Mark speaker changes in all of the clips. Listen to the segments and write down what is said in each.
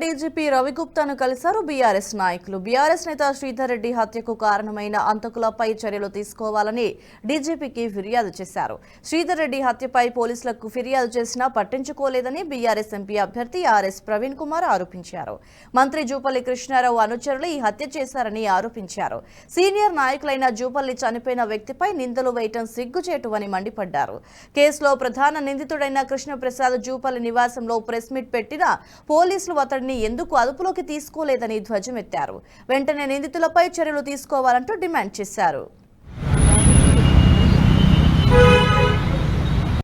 Speaker 1: DGP రవిగుప్తాను కలిశారు BRS నాయకులు. BRS నేత శ్రీధర్ రెడ్డి హత్యకు కారణమైన అంతకులపై చర్యలు తీసుకోవాలని డీజీపీకి ఫిర్యాదు చేశారు. శ్రీధర్ రెడ్డి హత్యపై పోలీసులకు ఫిర్యాదు చేసినా పట్టించుకోలేదని బీఆర్ఎస్ ఎంపీ అభ్యర్థి ఆర్ఎస్ ప్రవీణ్ కుమార్ ఆరోపించారు. మంత్రి జూపల్లి కృష్ణారావు అనుచరులు ఈ హత్య చేశారని ఆరోపించారు. సీనియర్ నాయకులైన జూపల్లి చనిపోయిన వ్యక్తిపై నిందలు వేయటం సిగ్గుచేటు అని మండిపడ్డారు. కేసులో ప్రధాన నిందితుడైన కృష్ణప్రసాద్ జూపల్లి నివాసంలో ప్రెస్ మీట్ పెట్టినా పోలీసులు అతడిని ఎందుకు అదుపులోకి తీసుకోలేదని ధ్వజమెత్తారు. వెంటనే నిందితులపై చర్యలు తీసుకోవాలంటూ డిమాండ్ చేశారు.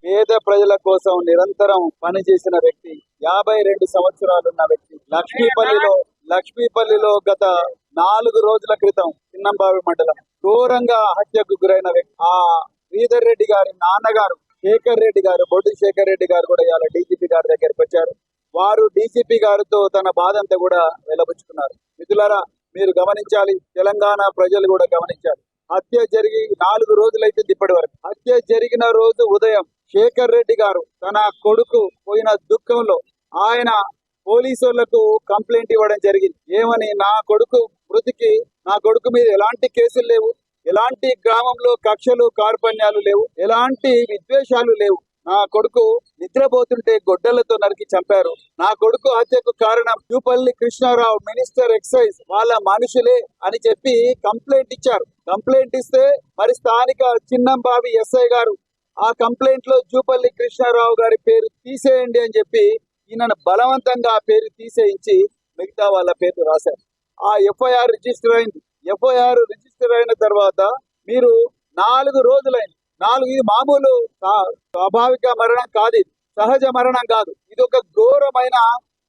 Speaker 2: పేద ప్రజల కోసం నిరంతరం పనిచేసిన వ్యక్తి, 52 సంవత్సరాలున్న వ్యక్తి, లక్ష్మీపల్లిలో గత 4 రోజుల క్రితం చిన్నంబావి మండలం ఘోరంగా హత్యకు గురైన వ్యక్తి. ఆ శ్రీధర్ రెడ్డి గారి నాన్నగారు శేఖర్ రెడ్డి గారు, బొడ్డు శేఖర్ రెడ్డి గారు కూడా ఇవాళ డీజీపీ గారి దగ్గరికి వచ్చారు. వారు డీజీపీ గారితో తన బాధ అంతా కూడా వెలబుచ్చుకున్నారు. మిత్రులారా, మీరు గమనించాలి, తెలంగాణ ప్రజలు కూడా గమనించాలి. హత్య జరిగి 4 రోజులైతుంది ఇప్పటి వరకు. హత్య జరిగిన రోజు ఉదయం శేఖర్ రెడ్డి గారు తన కొడుకు పోయిన దుఃఖంలో ఆయన పోలీసులకు కంప్లైంట్ ఇవ్వడం జరిగింది. ఏమని, నా కొడుకు మీద ఎలాంటి కేసులు లేవు, ఎలాంటి గ్రామంలో కక్షలు కార్పణ్యాలు లేవు, ఎలాంటి విద్వేషాలు లేవు, నా కొడుకు నిద్రపోతుంటే గొడ్డలతో నరికి చంపారు, నా కొడుకు హత్యకు కారణం జూపల్లి కృష్ణారావు మినిస్టర్ ఎక్సైజ్ వాళ్ళ మనుషులే అని చెప్పి కంప్లైంట్ ఇచ్చారు. కంప్లైంట్ ఇస్తే మరి స్థానిక చిన్నంబావి ఎస్ఐ గారు ఆ కంప్లైంట్ లో జూపల్లి కృష్ణారావు గారి పేరు తీసేయండి అని చెప్పి ఈయన బలవంతంగా ఆ పేరు తీసేయించి మిగతా వాళ్ళ పేరు రాశారు. ఆ ఎఫ్ఐఆర్ రిజిస్టర్ అయింది. ఎఫ్ఐఆర్ రిజిస్టర్ అయిన తర్వాత మీరు 4 రోజులైంది. ఇది మామూలు స్వాభావిక మరణం కాదు, ఇది సహజ మరణం కాదు, ఇది ఒక ఘోరమైన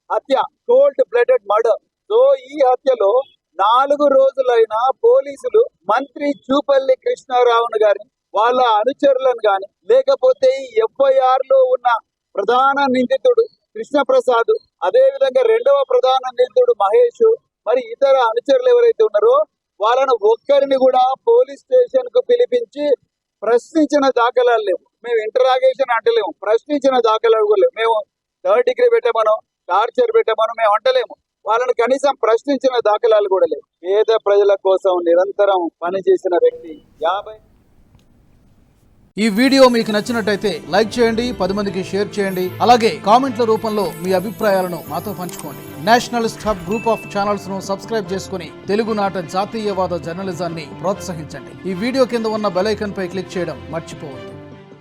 Speaker 2: హత్య, కోల్డ్ బ్లడెడ్ మర్డర్. సో ఈ హత్యలో 4 రోజులైన పోలీసులు మంత్రి జూపల్లి కృష్ణారావును గాని వాళ్ళ అనుచరులను గాని, లేకపోతే ఈ ఎఫ్ఐఆర్ లో ఉన్న ప్రధాన నిందితుడు కృష్ణప్రసాద్, అదే విధంగా 2వ ప్రధాన నిందితుడు మహేష్, మరి ఇతర అనుచరులు ఎవరైతే ఉన్నారో వాళ్ళను ఒక్కరిని కూడా పోలీస్ స్టేషన్ కు పిలిపించి ప్రశ్నించిన దాఖలాలు లేవు. మేము ఇంటరాగేషన్ అంటలేము, ప్రశ్నించిన దాఖలాలు కూడా లేవు. మేము 3rd డిగ్రీ పెట్టమనో టార్చర్ పెట్టమనో మేము అంటలేము. వాళ్ళని కనీసం ప్రశ్నించిన దాఖలాలు కూడా లేవు. పేద ప్రజల కోసం నిరంతరం పనిచేసిన వ్యక్తి.
Speaker 3: ఈ వీడియో మీకు నచ్చినట్టయితే లైక్ చేయండి, 10 మందికి షేర్ చేయండి. అలాగే కామెంట్ల రూపంలో మీ అభిప్రాయాలను మాతో పంచుకోండి. Nationalist hub group of channels ను సబ్స్క్రైబ్ చేసుకుని తెలుగునాట జాతీయవాద జర్నలిజాన్ని ప్రోత్సహించండి. ఈ వీడియో కింద ఉన్న బెల్ ఐకాన్ పై క్లిక్ చేయడం మర్చిపోవద్దు.